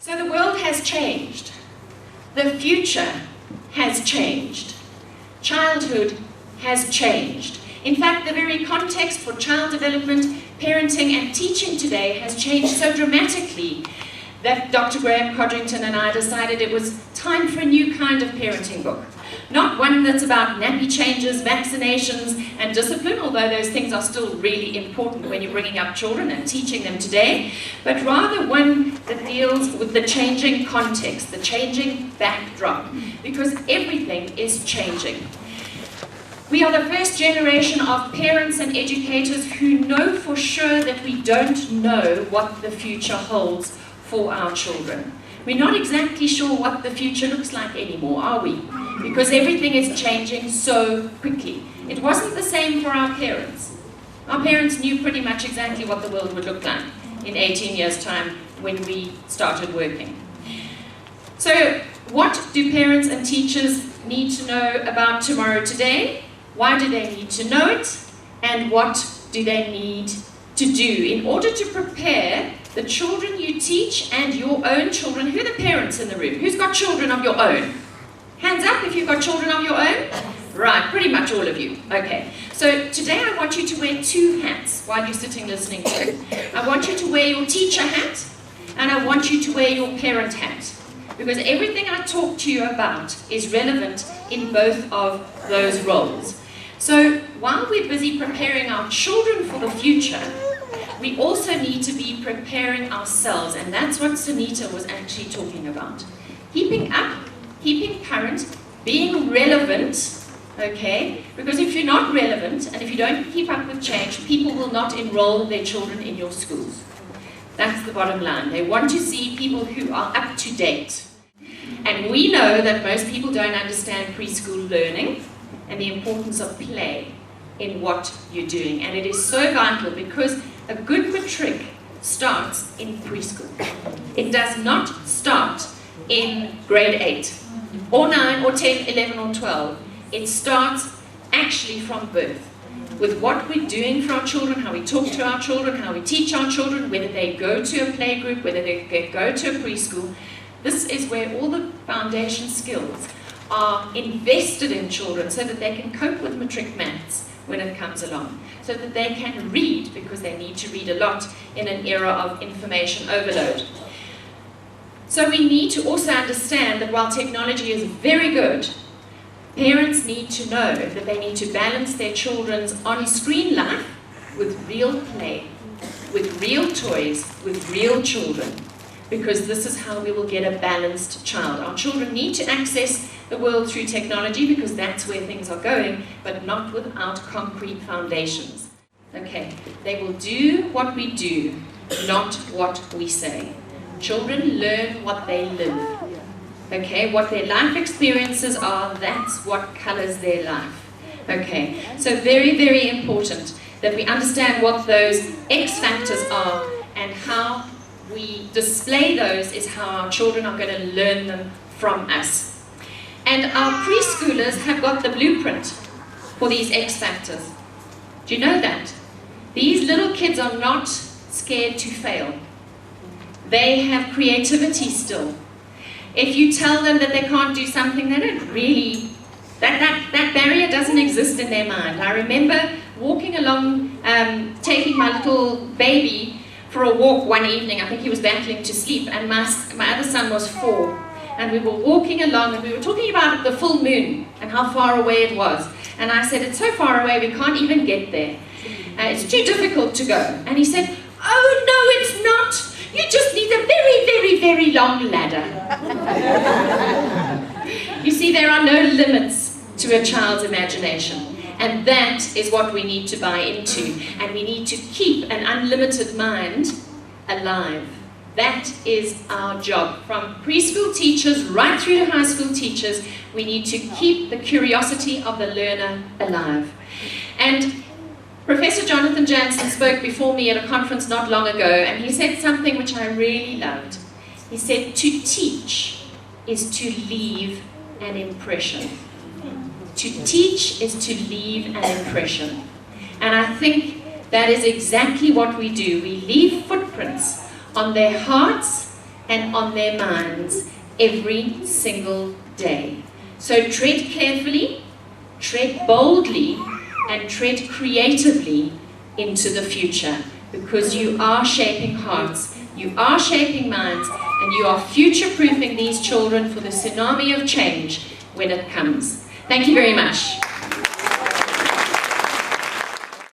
So the world has changed. The future has changed. Childhood has changed. In fact, the very context for child development, parenting and teaching today has changed so dramatically that Dr. Graham Codrington and I decided it was time for a new kind of parenting book. Not one that's about nappy changes, vaccinations and discipline, although those things are still really important when you're bringing up children and teaching them today, but rather one that deals with the changing context, the changing backdrop, because everything is changing. We are the first generation of parents and educators who know for sure that we don't know what the future holds for our children. We're not exactly sure what the future looks like anymore, are we? Because everything is changing so quickly. It wasn't the same for our parents. Our parents knew pretty much exactly what the world would look like in 18 years' time when we started working. So, what do parents and teachers need to know about tomorrow today? Why do they need to know it? And what do they need to do in order to prepare the children you teach and your own children? Who are the parents in the room? Who's got children of your own? Hands up if you've got children of your own. Right, pretty much all of you. Okay, so today I want you to wear two hats while you're sitting listening to it. I want you to wear your teacher hat and I want you to wear your parent hat, because everything I talk to you about is relevant in both of those roles. So while we're busy preparing our children for the future, we also need to be preparing ourselves, and that's what Sunita was actually talking about. Keeping up, keeping current, being relevant, okay? Because if you're not relevant, and if you don't keep up with change, people will not enroll their children in your schools. That's the bottom line. They want to see people who are up to date. And we know that most people don't understand preschool learning and the importance of play in what you're doing. And it is so vital, because a good matric starts in preschool. It does not start in grade 8 or 9 or 10, 11 or 12. It starts actually from birth, with what we're doing for our children, how we talk to our children, how we teach our children, whether they go to a playgroup, whether they go to a preschool. This is where all the foundation skills are invested in children so that they can cope with matric maths when it comes along, so that they can read, because they need to read a lot in an era of information overload. So we need to also understand that while technology is very good, parents need to know that they need to balance their children's on-screen life with real play, with real toys, with real children, because this is how we will get a balanced child. Our children need to access the world through technology, because that's where things are going, but not without concrete foundations. Okay, they will do what we do, not what we say. Children learn what they live. Okay, what their life experiences are, that's what colors their life. Okay, so very, very important that we understand what those X factors are, and how we display those is how our children are going to learn them from us. And our preschoolers have got the blueprint for these X factors. Do you know that? These little kids are not scared to fail. They have creativity still. If you tell them that they can't do something, they don't really, that barrier doesn't exist in their mind. I remember walking along, taking my little baby for a walk one evening. I think he was battling to sleep, and my other son was 4. And we were walking along, and we were talking about the full moon and how far away it was. And I said, it's so far away, we can't even get there. It's too difficult to go. And he said, oh no, it's not. You just need a very, very, very long ladder. You see, there are no limits to a child's imagination. And that is what we need to buy into. And we need to keep an unlimited mind alive. That is our job. From preschool teachers right through to high school teachers, we need to keep the curiosity of the learner alive. And Professor Jonathan Jansen spoke before me at a conference not long ago, and he said something which I really loved. He said, to teach is to leave an impression. To teach is to leave an impression. And I think that is exactly what we do. We leave footprints on their hearts and on their minds every single day. So tread carefully, tread boldly, and tread creatively into the future, because you are shaping hearts, you are shaping minds, and you are future-proofing these children for the tsunami of change when it comes. Thank you very much.